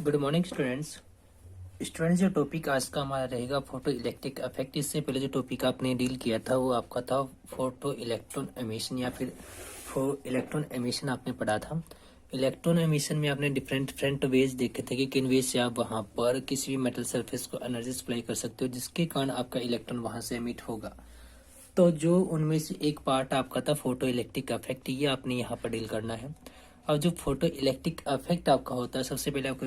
Good morning students. जो topic आज का हमारा रहेगा फोटो इलेक्ट्रिक इफेक्ट। इससे पहले जो टॉपिक आपने डील किया था वो आपका था फोटो इलेक्ट्रॉन एमिशन या फिर इलेक्ट्रॉन एमिशन आपने पढ़ा था। इलेक्ट्रॉन एमिशन में आपने डिफरेंट वेज देखे थे कि किन वेज से आप वहां पर किसी भी मेटल सरफेस को एनर्जी सप्लाई कर सकते हो जिसके कारण आपका इलेक्ट्रॉन वहां से एमिट होगा। तो जो उनमें से एक पार्ट आपका था फोटो इलेक्ट्रिक इफेक्ट, ये आपने यहाँ पर डील करना है। अब जो फोटो इलेक्ट्रिक इफेक्ट आपका होता है, सबसे पहले आपको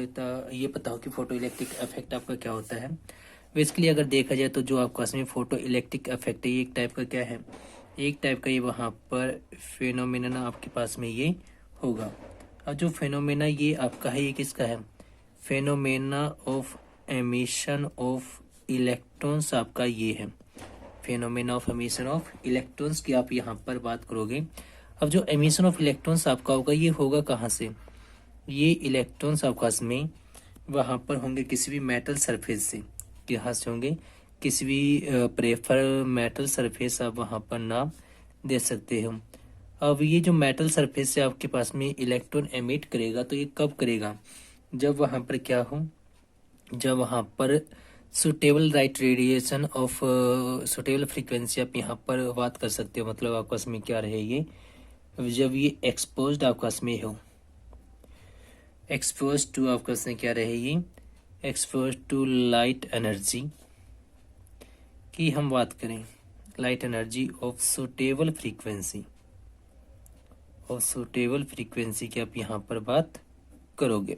ये पता हो कि फोटो इलेक्ट्रिक इफेक्ट आपका क्या होता है। बेसिकली अगर देखा जाए तो जो आपका इसमें फोटो इलेक्ट्रिक इफेक्ट है ये एक टाइप का क्या है, एक टाइप का ये वहाँ पर फेनोमेना आपके पास में ये होगा। अब जो फेनोमेना ये आपका है ये किसका है, phenomena of emission of electrons आपका ये है। Phenomena of emission of electrons की आप यहाँ पर बात करोगे। अब जो एमिशन ऑफ इलेक्ट्रॉन्स आपका होगा ये होगा कहाँ से, ये इलेक्ट्रॉन्स आपका में वहाँ पर होंगे किसी भी मेटल सरफेस से। यहाँ से होंगे किसी भी प्रेफर मेटल सरफेस, आप वहाँ पर नाम दे सकते हो। अब ये जो मेटल सरफेस से आपके पास में इलेक्ट्रॉन एमिट करेगा तो ये कब करेगा, जब वहाँ पर क्या हो, जब वहाँ पर suitable right radiation of suitable frequency आप यहाँ पर बात कर सकते हो। मतलब आपका इसमें क्या रहे ये, जब ये एक्सपोज्ड आपका इसमें हो, एक्सपोज टू आपका इसमें क्या रहे ये, एक्सपोज टू लाइट एनर्जी की हम बात करें, light energy of suitable frequency, of suitable frequency की आप यहाँ पर बात करोगे।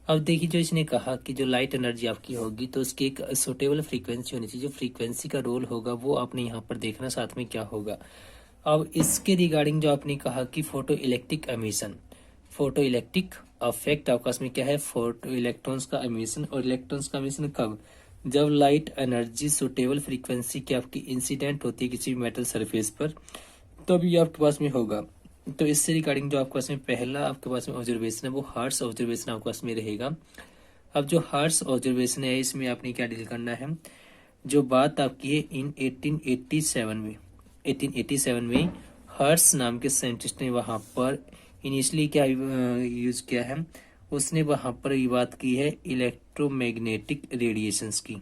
अब देखिए जो इसने कहा कि जो लाइट एनर्जी आपकी होगी तो उसकी एक सुटेबल फ्रीक्वेंसी होनी चाहिए। जो फ्रीक्वेंसी का रोल होगा वो आपने यहाँ पर देखना साथ में क्या होगा। अब इसके रिगार्डिंग जो आपने कहा कि photo electric emission, photo electric affect आपका इसमें क्या है, फोटो इलेक्ट्रॉन्स का एमिशन। और इलेक्ट्रॉन्स का एमिशन कब, जब लाइट एनर्जी सुटेबल फ्रीक्वेंसी की आपकी इंसिडेंट होती है किसी भी मेटल सरफेस पर, तब ये आपके पास में होगा। तो इससे रिगार्डिंग जो आपके पास में पहला आपके पास में ऑब्जर्वेशन है वो हर्ट्ज ऑब्जर्वेशन आपके पास में रहेगा। अब जो हर्ट्ज ऑब्जर्वेशन है इसमें आपने क्या डील करना है, जो बात आपकी है इन 1887 में हर्ट्ज नाम के साइंटिस्ट ने वहां पर इनिशियली क्या यूज किया है, उसने वहां पर ये बात की है इलेक्ट्रोमैग्नेटिक रेडिएशंस की।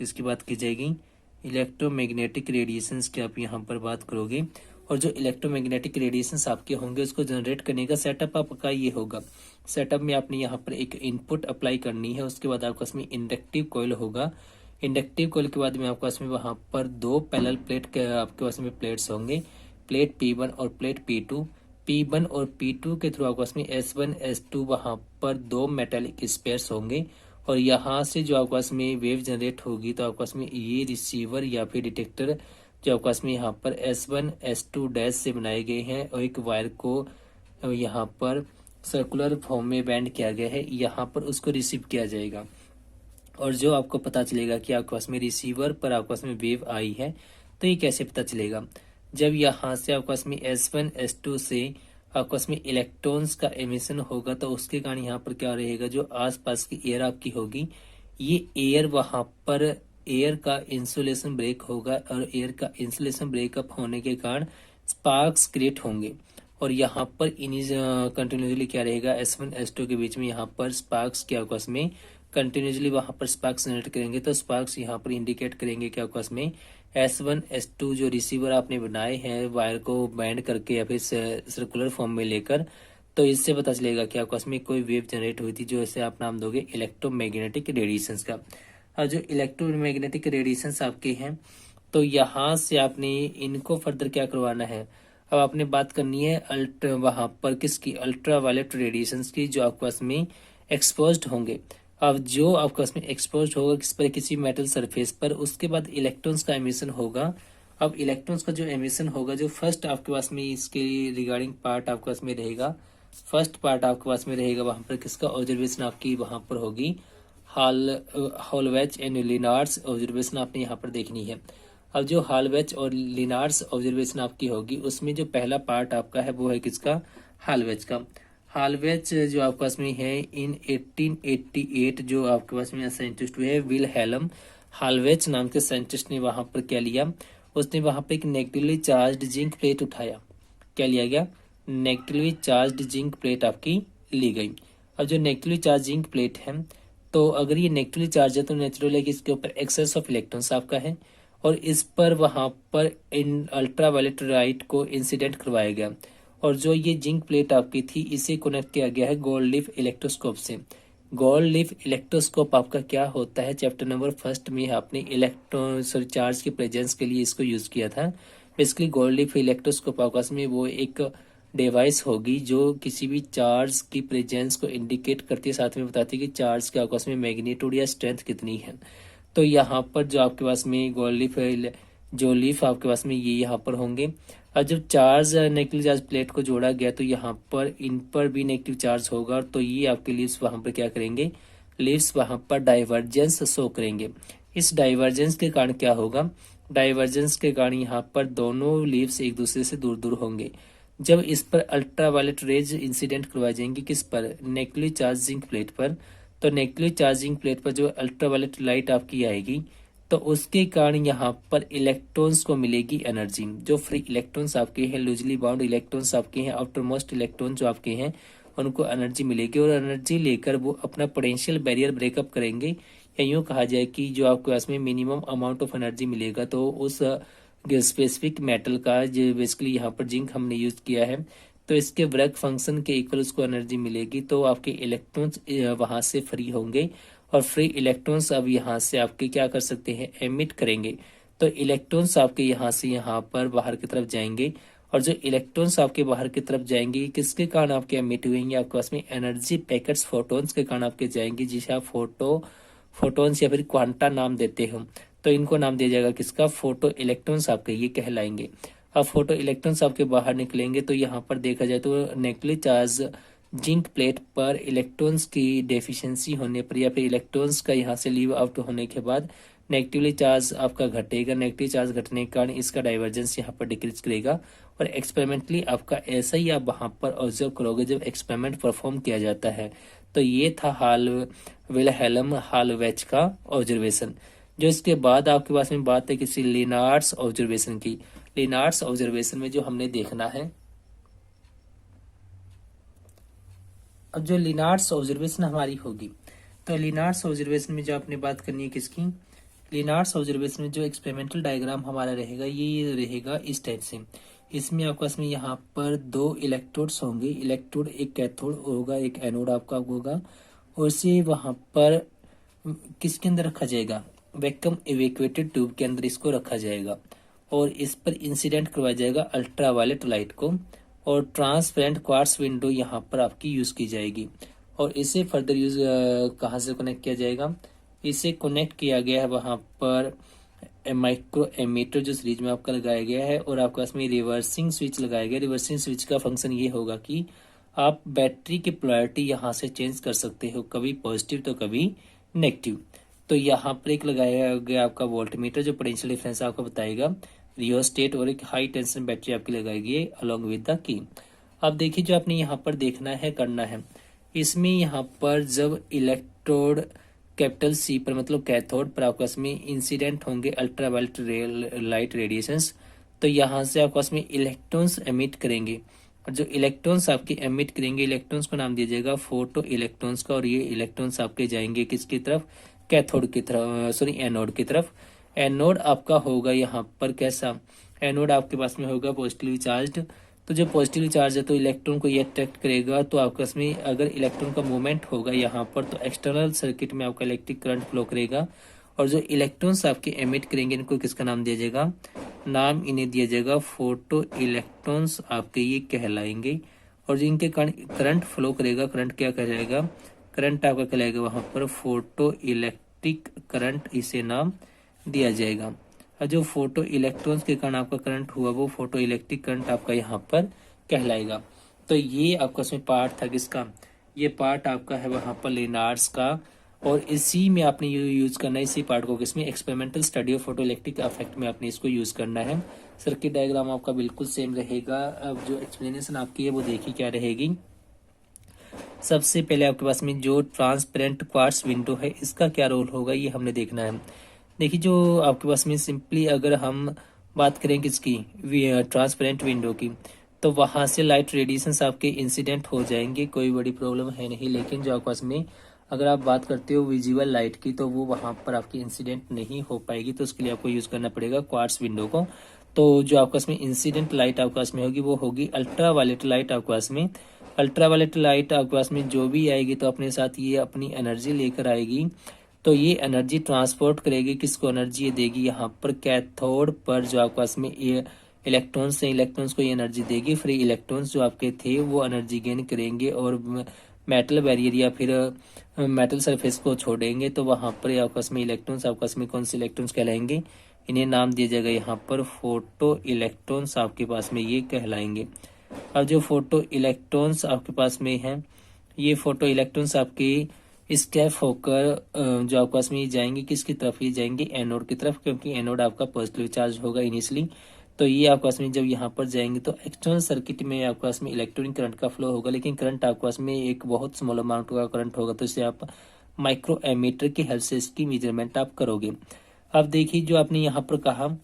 इसकी बात की जाएगी इलेक्ट्रोमैग्नेटिक रेडिएशंस की आप यहाँ पर बात करोगे। और जो इलेक्ट्रोमैग्नेटिक रेडिएशंस आपके होंगे उसको जनरेट करने का सेटअप आपका ये होगा। सेटअप में आपने यहाँ पर एक इनपुट अप्लाई करनी है, उसके बाद आपका इसमें इंडक्टिव कॉइल होगा। इंडक्टिव कॉइल के बाद में आपके पास में वहां पर दो पैरेलल प्लेट के आपके पास में प्लेट्स होंगे, प्लेट P1 और प्लेट P2। P1 और P2 के थ्रू आपके पास में S1 S2 वहां पर दो मेटालिक स्पेयर्स होंगे। और यहाँ से जो आपके पास में वेव जनरेट होगी तो आपके पास में ये रिसीवर या फिर डिटेक्टर जो आपके पास में यहाँ पर S1 S2 डैश से बनाए गए हैं और एक वायर को यहाँ पर सर्कुलर फॉर्म में बैंड किया गया है, यहाँ पर उसको रिसीव किया जाएगा। और जो आपको पता चलेगा कि आपके पास में रिसीवर पर आपके पास में वेव आई है, तो ये कैसे पता चलेगा, जब यहाँ से आपके पास में S1 S2 से आपके पास में इलेक्ट्रॉन्स का एमिशन होगा तो उसके कारण यहाँ पर क्या रहेगा, जो आसपास की एयर आपकी होगी ये एयर वहां पर एयर का इंसुलेशन ब्रेक होगा और एयर का इंसुलेशन ब्रेकअप होने के कारण स्पार्क्स क्रिएट होंगे। और यहाँ पर कंटिन्यूसली क्या रहेगा, S1 S2 के बीच में यहाँ पर स्पार्क्स के आपस में कंटिन्यूसली वहां पर स्पार्क्स जनरेट करेंगे। तो स्पार्क्स यहाँ पर इंडिकेट करेंगे कि आपस में S1 S2 जो रिसीवर आपने बनाए हैं वायर को बैंड करके या फिर सर्कुलर फॉर्म में लेकर, तो इससे पता चलेगा कि आपस में कोई वेव जनरेट हुई थी, जो इसे आप नाम दोगे इलेक्ट्रोमैग्नेटिक रेडिएशंस का। और जो इलेक्ट्रोमैग्नेटिक रेडिएशंस आपके हैं तो यहाँ से आपने इनको फर्दर क्या करवाना है, अब आपने बात करनी है अल्ट्रा वहां पर किसकी, अल्ट्रा वायलेट रेडिएशंस की जो आपके पास में एक्सपोज्ड होंगे। अब जो आपके पास में एक्सपोज होगा किस पर, किसी मेटल सरफेस पर, उसके बाद इलेक्ट्रॉन्स का एमिशन होगा। अब इलेक्ट्रॉन्स का जो एमिशन होगा, जो फर्स्ट आपके पास में इसके रिगार्डिंग पार्ट आपके पास में रहेगा, फर्स्ट पार्ट आपके पास में रहेगा वहां पर किसका ऑब्जर्वेशन आपकी वहां पर होगी हॉलवेच एंड लिनार्ड्स ऑब्जर्वेशन आपने यहाँ पर देखनी है। अब जो हॉलवेच और लिनार्ड्स ऑब्जर्वेशन आपकी होगी उसमें जो पहला पार्ट आपका है वो है किसका, हॉलवेच का। हॉलवेच जो आपके पास में है इन 1888 जो आपके पास में साइंटिस्ट हुए विलहेल्म हॉलवेच नाम के साइंटिस्ट ने वहां पर क्या लिया, उसने वहां पर एक नेगेटिवली चार्ज जिंक प्लेट उठाया। क्या लिया गया, नेगेटिवली चार्ज जिंक प्लेट आपकी ली गई। और जो नेगेटिवली चार्ज जिंक प्लेट है, तो अगर ये नेगेटिवली चार्ज है तो नेचुरल है कि इसके ऊपर एक्सेस ऑफ इलेक्ट्रॉन्स आपका है और इस पर वहां पर इन अल्ट्रावायलेट लाइट को इंसिडेंट करवाया गया। और जो ये जिंक प्लेट आपकी थी इसे कनेक्ट किया गया है गोल्ड लीफ इलेक्ट्रोस्कोप से। गोल्ड लीफ इलेक्ट्रोस्कोप आपका क्या होता है, चैप्टर नंबर 1 में आपने इलेक्ट्रॉन चार्ज के प्रेजेंस के लिए इसको यूज किया था। बेसिकली गोल्ड लीफ इलेक्ट्रोस्कोप आपस में वो एक डिवाइस होगी जो किसी भी चार्ज की प्रेजेंस को इंडिकेट करती है, साथ में बताती है कि चार्ज के आपस में मैग्नीट्यूड या स्ट्रेंथ कितनी है। तो यहाँ पर जो आपके पास में गोल्ड लीफ जो लीफ आपके पास में ये यहाँ पर होंगे। और जब चार्ज नेगेटिव चार्ज प्लेट को जोड़ा गया तो यहाँ पर इन पर भी नेगेटिव चार्ज होगा, तो ये आपके लीव्स वहां पर क्या करेंगे, लीव्स वहां पर डाइवर्जेंस शो करेंगे। इस डाइवर्जेंस के कारण क्या होगा, डाइवर्जेंस के कारण यहाँ पर दोनों लीव्स एक दूसरे से दूर दूर होंगे। जब इस पर अल्ट्रावायलेट रेज इंसिडेंट करवाई जाएंगी, किस पर, नेगेटिवली चार्ज जिंक प्लेट पर, तो नेगेटिवली चार्जिंग प्लेट पर जो अल्ट्रावायलेट लाइट आपकी आएगी तो उसके कारण यहाँ पर इलेक्ट्रॉन्स को मिलेगी एनर्जी। जो फ्री इलेक्ट्रॉन्स आपके हैं, लूजली बाउंड इलेक्ट्रॉन्स आपके हैं, आउटर मोस्ट इलेक्ट्रॉन जो आपके हैं उनको एनर्जी मिलेगी और एनर्जी लेकर वो अपना पोटेंशियल बैरियर ब्रेकअप करेंगे। या यूँ कहा जाए कि जो आपके पास में मिनिमम अमाउंट ऑफ एनर्जी मिलेगा तो उस स्पेसिफिक मेटल का, जो बेसिकली यहाँ पर जिंक हमने यूज किया है, तो इसके वर्क फंक्शन के इक्वल उसको एनर्जी मिलेगी, तो आपके इलेक्ट्रॉन्स वहां से फ्री होंगे और फ्री इलेक्ट्रॉन्स अब यहाँ से आपके क्या कर सकते हैं, एमिट करेंगे। तो इलेक्ट्रॉन्स आपके यहाँ से यहाँ पर बाहर की तरफ जाएंगे और जो इलेक्ट्रॉन्स आपके बाहर की तरफ जाएंगे किसके कारण आपके एमिट हुएंगे, आपके पास में एनर्जी पैकेट्स फोटोन्स के कारण आपके जाएंगे, जिसे आप फोटोन्स या फिर क्वांटा नाम देते हो। तो इनको नाम दिया जाएगा किसका, फोटो इलेक्ट्रॉन्स आपके ये कहलाएंगे। अब फोटो इलेक्ट्रॉन्स आपके बाहर निकलेंगे तो यहाँ पर देखा जाए तो नेगेटिवली चार्ज जिंक प्लेट पर इलेक्ट्रॉन्स की डेफिशिएंसी होने पर या फिर इलेक्ट्रॉन्स का यहाँ से लीव आउट होने के बाद नेगेटिवली चार्ज आपका घटेगा। नेगेटिव चार्ज घटने के कारण इसका डाइवर्जेंस यहाँ पर डिक्रीज करेगा और एक्सपेरिमेंटली आपका ऐसा ही आप वहां पर ऑब्जर्व करोगे जब एक्सपेरिमेंट परफॉर्म किया जाता है। तो ये था विल्हेल्म हालवेच का ऑब्जर्वेशन। जो इसके बाद आपके पास में बात है किसी लिनार्ड्स ऑब्जर्वेशन की। लिनार्ड्स ऑब्जर्वेशन में जो हमने देखना है, अब जो लिनार्ड्स ऑब्जर्वेशन हमारी होगी तो लिनार्ड्स ऑब्जर्वेशन में जो आपने बात करनी है किसकी, लिनार्ड्स ऑब्जर्वेशन में जो एक्सपेरिमेंटल डायग्राम हमारा रहेगा ये रहेगा इस टाइप से। इसमें आपके पास में यहाँ पर 2 इलेक्ट्रोड्स होंगे, इलेक्ट्रोड एक कैथोड होगा एक एनोड आपका होगा, और इसे वहां पर किसके अंदर रखा जाएगा, वैक्यूम इवैक्यूएटेड ट्यूब के अंदर इसको रखा जाएगा और इस पर इंसिडेंट करवाया जाएगा अल्ट्रावायलेट लाइट को और ट्रांसपेरेंट क्वार्ट्ज विंडो यहाँ पर आपकी यूज की जाएगी। और इसे फर्दर यूज कहाँ से कनेक्ट किया जाएगा, इसे कनेक्ट किया गया है वहां पर माइक्रो एमीटर जो सीरीज में आपका लगाया गया है और आपके पास में रिवर्सिंग स्विच लगाया गया। रिवर्सिंग स्विच का फंक्शन ये होगा कि आप बैटरी की पोलैरिटी यहाँ से चेंज कर सकते हो, कभी पॉजिटिव तो कभी नेगेटिव। तो यहाँ पर एक लगाया गया आपका वोल्टमीटर जो पोटेंशियल डिफरेंस आपको बताएगा, रियोस्टेट और एक हाई टेंशन बैटरी आपकी लगाएगी अलोंग विद द की। अब देखिए जो आपने यहाँ पर देखना है करना है, इसमें यहाँ पर जब इलेक्ट्रोड कैपिटल सी पर मतलब कैथोड पर आपके पास में इंसिडेंट होंगे अल्ट्रावायलेट लाइट रेडिएशंस, तो यहाँ से आपके पास में इलेक्ट्रॉन्स एमिट करेंगे और जो इलेक्ट्रॉन्स आपके एमिट करेंगे इलेक्ट्रॉन्स को नाम दिया जाएगा फोटो इलेक्ट्रॉन्स का और ये इलेक्ट्रॉन्स आपके जाएंगे किसकी तरफ, कैथोड की तरफ, सॉरी एनोड की तरफ। एनोड आपका होगा यहाँ पर कैसा, एनोड आपके पास में होगा पॉजिटिवली चार्ज। तो जो पॉजिटिवली चार्ज है तो इलेक्ट्रॉन को ये अट्रैक्ट करेगा, तो आपके पास में अगर इलेक्ट्रॉन का मूवमेंट होगा यहाँ पर तो एक्सटर्नल सर्किट में आपका इलेक्ट्रिक करंट फ्लो करेगा और जो इलेक्ट्रॉन्स आपके एमिट करेंगे इनको किसका नाम दिया जाएगा, नाम इन्हें दिया जाएगा फोटो इलेक्ट्रॉन्स आपके ये कहलाएंगे। और जिनके कारण करंट फ्लो करेगा, करंट क्या कहलाएगा, करंट आपका कहलाएगा वहां पर फोटो इलेक्ट्रिक करंट, इसे नाम दिया जाएगा। और जो फोटो इलेक्ट्रॉन्स के कारण आपका करंट हुआ वो फोटो इलेक्ट्रिक करंट आपका यहाँ पर कहलाएगा। तो ये आपका उसमें पार्ट था किसका, ये पार्ट आपका है वहां पर लिनार्ड्स का और इसी में आपने यूज करना है, इसी पार्ट को किसमें, experimental study of photo electric effect में आपने इसको यूज करना है। सर्किट डायग्राम आपका बिल्कुल सेम रहेगा। अब जो एक्सप्लेनेशन आपकी है वो देखिए क्या रहेगी। सबसे पहले आपके पास में जो ट्रांसपेरेंट क्वार्ट्ज विंडो है इसका क्या रोल होगा ये हमने देखना है। देखिए जो आपके पास में सिंपली अगर हम बात करें किसकी, ट्रांसपेरेंट विंडो की, तो वहां से लाइट रेडिएशंस आपके इंसिडेंट हो जाएंगे, कोई बड़ी प्रॉब्लम है नहीं। लेकिन जो आपस में अगर आप बात करते हो विजुअल लाइट की, तो वो वहां पर आपकी इंसिडेंट नहीं हो पाएगी, तो उसके लिए आपको यूज करना पड़ेगा क्वार्ट्स विंडो को। तो जो आपके पास में इंसिडेंट लाइट आपके पास में होगी वो होगी अल्ट्रा वायलेट लाइट आपके पास में। अल्ट्रा वायलेट लाइट आपके पास में जो भी आएगी तो अपने साथ ये अपनी एनर्जी लेकर आएगी। तो ये एनर्जी ट्रांसपोर्ट करेगी, किसको एनर्जी ये देगी, यहाँ पर कैथोड पर जो आपके पास में ये इलेक्ट्रॉन्स हैं, इलेक्ट्रॉन्स को ये एनर्जी देगी। फ्री इलेक्ट्रॉन्स जो आपके थे वो एनर्जी गेन करेंगे और मेटल बैरियर या फिर मेटल सरफेस को छोड़ेंगे। तो वहां पर आपस में इलेक्ट्रॉन्स आपस में कौन से इलेक्ट्रॉन्स कहलाएंगे, इन्हें नाम दिया जाएगा यहाँ पर फोटो इलेक्ट्रॉन्स आपके पास में ये कहलाएंगे। अब जो फोटो इलेक्ट्रॉन्स आपके पास में हैं, ये फोटो इलेक्ट्रॉन्स आपके स्कैप होकर जो आपके पास में ये जाएंगे किसकी तरफ, ये जाएंगे एनोड की तरफ, क्योंकि एनोड आपका पॉजिटिव चार्ज होगा इनिशियली। तो ये आपके पास में जब यहाँ पर जाएंगे तो एक्सटर्नल सर्किट में आपके पास में इलेक्ट्रॉनिक करंट का फ्लो होगा, लेकिन करंट आपके पास में एक बहुत स्मॉल अमाउंट का करंट होगा। तो इसे आप माइक्रो एमीटर की हेल्प से इसकी मेजरमेंट आप करोगे। अब देखिए जो आपने यहाँ पर कहा,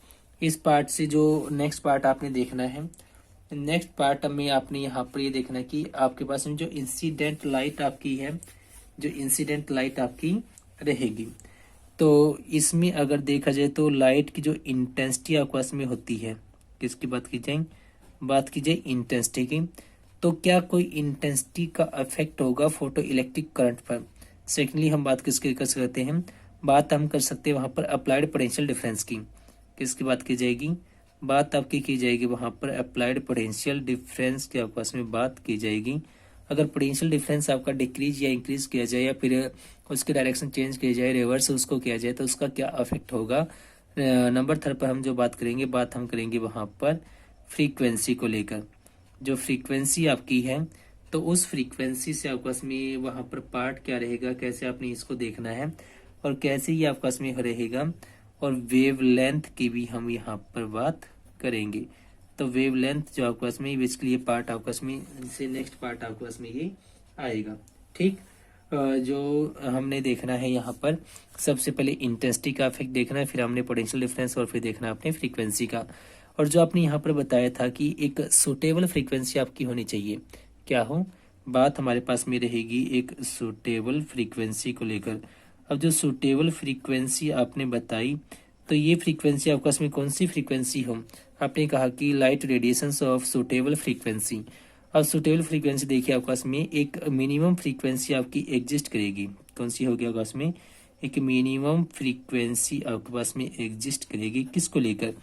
इस पार्ट से जो नेक्स्ट पार्ट आपने देखना है, नेक्स्ट पार्ट में आपने यहाँ पर ये देखना है कि आपके पास में जो इंसिडेंट लाइट आपकी है, जो इंसिडेंट लाइट आपकी रहेगी, तो इसमें अगर देखा जाए तो लाइट की जो इंटेंसिटी आपके पास में होती है, किसकी बात की जाए, बात की जाए इंटेंसिटी की, तो क्या कोई इंटेंसिटी का इफेक्ट होगा फोटो इलेक्ट्रिक करंट पर। सेकेंडली हम बात किसकी कर सकते हैं, बात हम कर सकते हैं वहां पर अप्लाइड पोटेंशियल डिफरेंस की, किसकी बात की जाएगी, बात आपकी की जाएगी वहां पर अप्लाइड पोटेंशियल डिफरेंस के आपस में बात की जाएगी। अगर पोटेंशियल डिफरेंस आपका डिक्रीज या इंक्रीज किया जाए या फिर उसकी डायरेक्शन चेंज किया जाए, रिवर्स उसको किया जाए, तो उसका क्या इफेक्ट होगा। नंबर थर्ड पर हम जो बात करेंगे, बात हम करेंगे वहां पर फ्रीक्वेंसी को लेकर। जो फ्रीक्वेंसी आपकी है, तो उस फ्रीक्वेंसी से आपके पास में वहां पर पार्ट क्या रहेगा, कैसे आपने इसको देखना है और कैसे ही आपके पास में रहेगा। और वेव लेंथ की भी हम यहाँ पर बात करेंगे। तो वेव लेंथ जो आपके पास में बेसिकली ये पार्ट आपके पास में से नेक्स्ट पार्ट आपके पास में ये आएगा। ठीक, जो हमने देखना है यहाँ पर सबसे पहले इंटेंसिटी का इफेक्ट देखना है, फिर हमने पोटेंशियल डिफरेंस और फिर देखना है अपने फ्रीक्वेंसी का। और जो आपने यहाँ पर बताया था कि एक सुटेबल फ्रीक्वेंसी आपकी होनी चाहिए, क्या हो, बात हमारे पास में रहेगी एक सुटेबल फ्रीक्वेंसी को लेकर। अब जो सुटेबल फ्रीक्वेंसी आपने बताई, तो ये फ्रीक्वेंसी आपके पास में कौन सी फ्रीक्वेंसी हो, आपने कहा कि light radiations of suitable frequency. अब सुटेबल फ्रीक्वेंसी देखिए आपके पास में एक मिनिमम फ्रीक्वेंसी आपकी एग्जिस्ट करेगी, कौन सी होगी आपके पास में, एक मिनिमम फ्रीक्वेंसी आपके पास में एग्जिस्ट करेगी, किसको लेकर,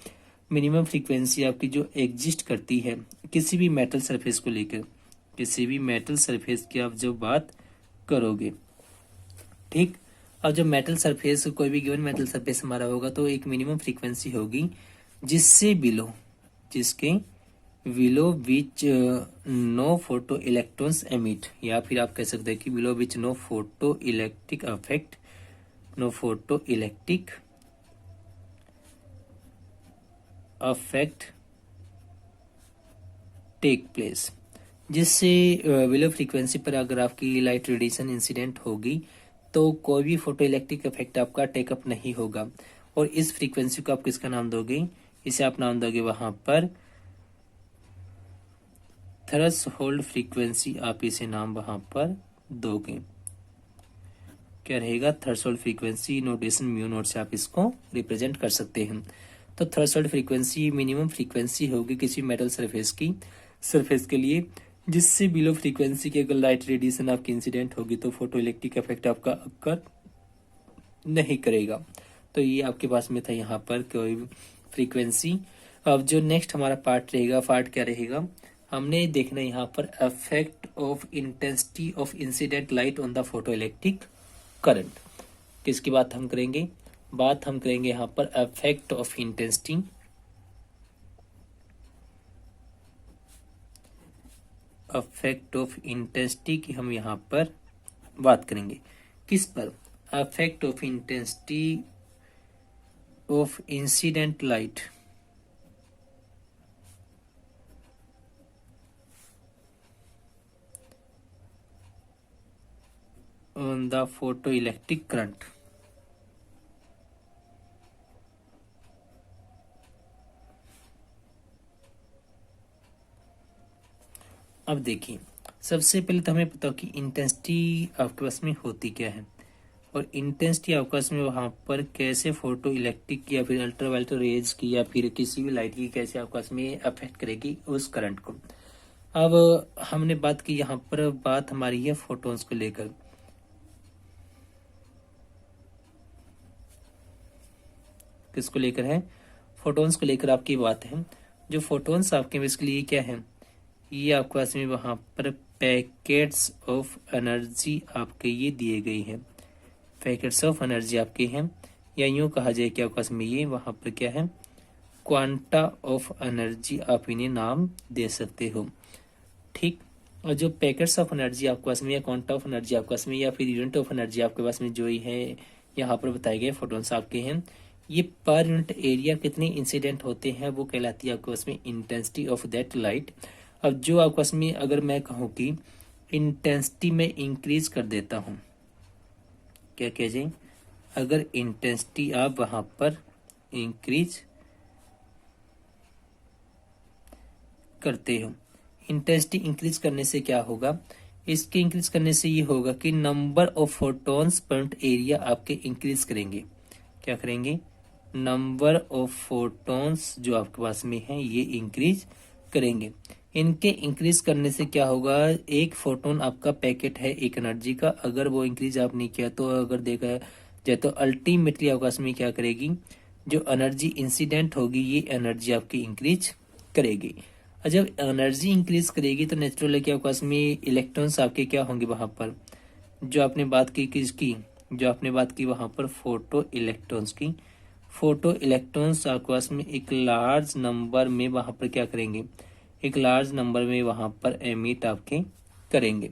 मिनिमम फ्रीक्वेंसी आपकी जो एग्जिस्ट करती है किसी भी मेटल सरफेस को लेकर, किसी भी मेटल सरफेस की आप जब बात करोगे। ठीक, अब जब मेटल सरफेस कोई भी गिवन मेटल सरफेस हमारा होगा तो एक मिनिमम फ्रीक्वेंसी होगी जिससे बिलो, जिसके below which no photoelectrons emit, या फिर आप कह सकते हैं कि below which no photoelectric effect, no photoelectric effect take place, जिससे बिलो फ्रीक्वेंसी पर अगर आपकी लाइट रेडिएशन इंसिडेंट होगी तो कोई भी फोटो इलेक्ट्रिक इफेक्ट आपका टेकअप नहीं होगा। और इस फ्रीक्वेंसी को आप किसका नाम दोगे, इसे आप नाम दोगे वहां पर थ्रेशोल्ड फ्रीक्वेंसी, आप इसे नाम वहां पर दोगे, क्या रहेगा, threshold frequency, notation mu naught से आप इसको रिप्रेजेंट कर सकते हैं। तो थ्रेशोल्ड फ्रीक्वेंसी मिनिमम फ्रीक्वेंसी होगी किसी मेटल सरफेस की, सरफेस के लिए, जिससे बिलो फ्रीक्वेंसी की अगर लाइट रेडिएशन आपकी इंसिडेंट होगी तो फोटो इलेक्ट्रिक इफेक्ट आपका अक्कर नहीं करेगा। तो ये आपके पास में था यहाँ पर कोई फ्रीक्वेंसी। अब जो नेक्स्ट हमारा पार्ट रहेगा, पार्ट क्या रहेगा, हमने देखना यहाँ पर effect of intensity of incident light on the photo electric current. किसकी बात हम करेंगे, बात हम करेंगे यहाँ पर effect of intensity, effect of intensity की हम यहाँ पर बात करेंगे, किस पर, effect of intensity of incident light on the photo electric current. अब देखिए, सबसे पहले तो हमें पता हो कि इंटेंसिटी आपके पास में होती क्या है, और इंटेंसिटी आपके पास में वहाँ पर कैसे फोटो इलेक्ट्रिक या फिर अल्ट्रावायलेट रेज की या फिर किसी भी लाइट की कैसे आपके पास में अफेक्ट करेगी उस करंट को। अब हमने बात की, यहाँ पर बात हमारी है फोटोन्स को लेकर। किसको लेकर है? फोटोन्स को लेकर आपकी बात है। जो फोटोन्स आपके बेसिकली ये क्या है, ये आपके पास में वहाँ पर पैकेट्स ऑफ एनर्जी आपके ये दिए गई हैं, पैकेट्स ऑफ एनर्जी आपके हैं, या यूं कहा जाए कि आपके पास में ये वहाँ पर क्या है, क्वांटा ऑफ एनर्जी आप इन्हें नाम दे सकते हो। ठीक, और जो पैकेट्स ऑफ एनर्जी आपके पास में या क्वांटा ऑफ एनर्जी आपके पास में या फिर यूनिट ऑफ एनर्जी आपके पास में जो ही है यहाँ पर बताए गए फोटोन्स आपके हैं, ये पर यूनिट एरिया कितने इंसिडेंट होते हैं वो कहलाती है आपके पास में इंटेंसिटी ऑफ दैट लाइट। अब जो आपके पास में अगर मैं कहूँ कि इंटेंसिटी में इंक्रीज कर देता हूँ, क्या कह जाए, अगर इंटेंसिटी आप वहां पर इंक्रीज करते हो, इंटेंसिटी इंक्रीज करने से क्या होगा, इसके इंक्रीज करने से ये होगा कि number of photons per area आपके इंक्रीज करेंगे। क्या करेंगे? नंबर ऑफ फोटॉन्स जो आपके पास में है ये इंक्रीज करेंगे। इनके इंक्रीज करने से क्या होगा, एक फोटोन आपका पैकेट है एक एनर्जी का, अगर वो इंक्रीज आप नहीं किया तो अगर देखा जाए तो अल्टीमेटली आपके पास में क्या करेगी, जो एनर्जी इंसिडेंट होगी ये एनर्जी आपकी इंक्रीज करेगी। और जब एनर्जी इंक्रीज करेगी तो नेचुरल है कि आपके पास में इलेक्ट्रॉन्स आपके क्या होंगे वहां पर, जो आपने बात की किसकी, जो आपने बात की वहां पर फोटो इलेक्ट्रॉन्स की। फोटो इलेक्ट्रॉन्स आपके पास में एक लार्ज नंबर में वहां पर क्या करेंगे, एक लार्ज नंबर में वहां पर एमिट आपके करेंगे।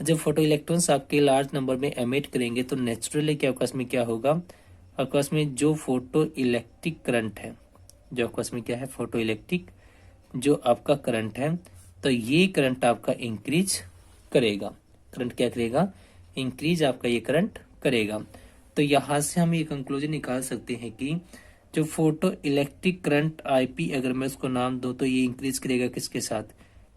जब फोटो इलेक्ट्रॉन्स आपके लार्ज नंबर में एमिट करेंगे तो नेचुरली क्या आपके पास में क्या होगा, आपके पास में जो फोटो इलेक्ट्रिक करंट है, जो आपके पास में क्या है, फोटो इलेक्ट्रिक जो आपका करंट है, तो ये करंट आपका इंक्रीज करेगा। करंट क्या करेगा, इंक्रीज आपका ये करंट करेगा। तो यहां से हम ये कंक्लूजन निकाल सकते हैं कि जो फोटो इलेक्ट्रिक करंट आईपी अगर मैं उसको नाम दूं तो ये इंक्रीज करेगा किसके साथ,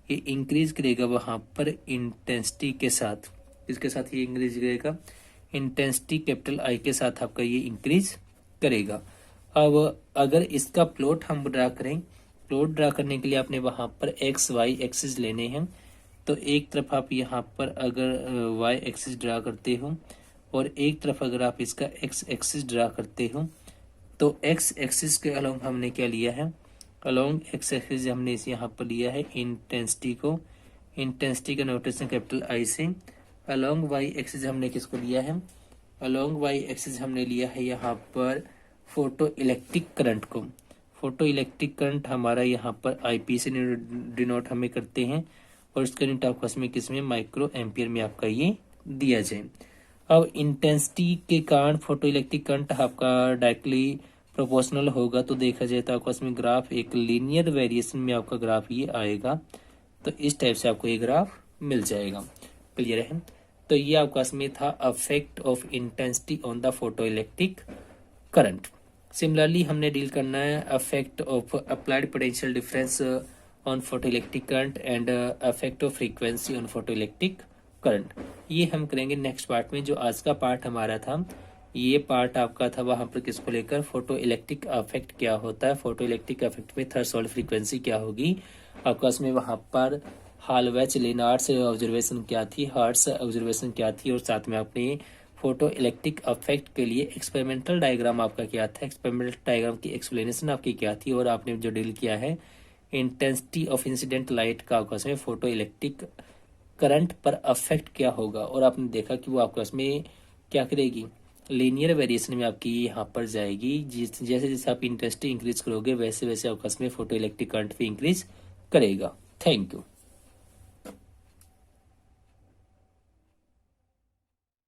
ये इंक्रीज करेगा वहां पर इंटेंसिटी के साथ। किसके साथ ये इंक्रीज करेगा, इंटेंसिटी कैपिटल आई के साथ आपका ये इंक्रीज करेगा। अब अगर इसका प्लॉट हम ड्रा करें, प्लॉट ड्रा करने के लिए आपने वहां पर एक्स वाई एक्सिस लेने हैं। तो एक तरफ आप यहाँ पर अगर वाई एक्सिस ड्रा करते हो और एक तरफ अगर आप इसका एक्स एक्सिस ड्रा करते हो, तो एक्स एक्सिस के अलोंग हमने क्या लिया है, अलोंग एक्स एक्सिस हमने इस यहाँ पर लिया है इंटेंसिटी को, इंटेंसिटी का नोटेशन कैपिटल आई से। अलोंग वाई एक्सिस हमने किसको लिया है, अलोंग वाई एक्सिस हमने लिया है यहाँ पर फोटो इलेक्ट्रिक करंट को। फोटो इलेक्ट्रिक करंट हमारा यहाँ पर आईपी से डिनोट हमें करते हैं, और इसका यूनिट आपके पास में किसमें, माइक्रो एम्पियर में आपका ये दिया जाए। अब इंटेंसिटी के कारण फोटो इलेक्ट्रिक करंट आपका डायरेक्टली प्रोपोर्शनल होगा, तो देखा जाए तो आपके पास में ग्राफ एक लीनियर वेरिएशन में आपका ग्राफ ये आएगा। तो इस टाइप से आपको ये ग्राफ मिल जाएगा। क्लियर है? तो ये आपके पास में था affect of intensity on the photo electric current. Similarly हमने डील करना है affect of applied potential difference on photo electric current and affect of frequency on photo electric current. ये हम करेंगे नेक्स्ट पार्ट में। जो आज का पार्ट हमारा था, ये पार्ट आपका था वहां पर किसको लेकर, फोटो इलेक्ट्रिक अफेक्ट क्या होता है, फोटो इलेक्ट्रिक अफेक्ट में थ्रेशोल्ड फ्रीक्वेंसी क्या होगी, आपका उसमें वहां पर हालवेच लेनार्ड्स ऑब्जर्वेशन क्या थी, हर्ट्ज ऑब्जर्वेशन क्या थी, और साथ में आपने फोटो इलेक्ट्रिक अफेक्ट के लिए एक्सपेरिमेंटल डायग्राम आपका क्या था, एक्सपेरिमेंटल डायग्राम की एक्सप्लेनेशन आपकी क्या थी, और आपने जो डील किया है इंटेंसिटी ऑफ इंसिडेंट लाइट का आपका उसमें फोटो इलेक्ट्रिक करंट पर अफेक्ट क्या होगा, और आपने देखा कि वो आपके उसमें क्या करेगी, लीनियर वेरिएशन में आपकी यहाँ पर जाएगी। जैसे जैसे आप इंटेंसिटी इंक्रीज करोगे वैसे वैसे आपका उसमें फोटो इलेक्ट्रिक करंट भी इंक्रीज करेगा। Thank you.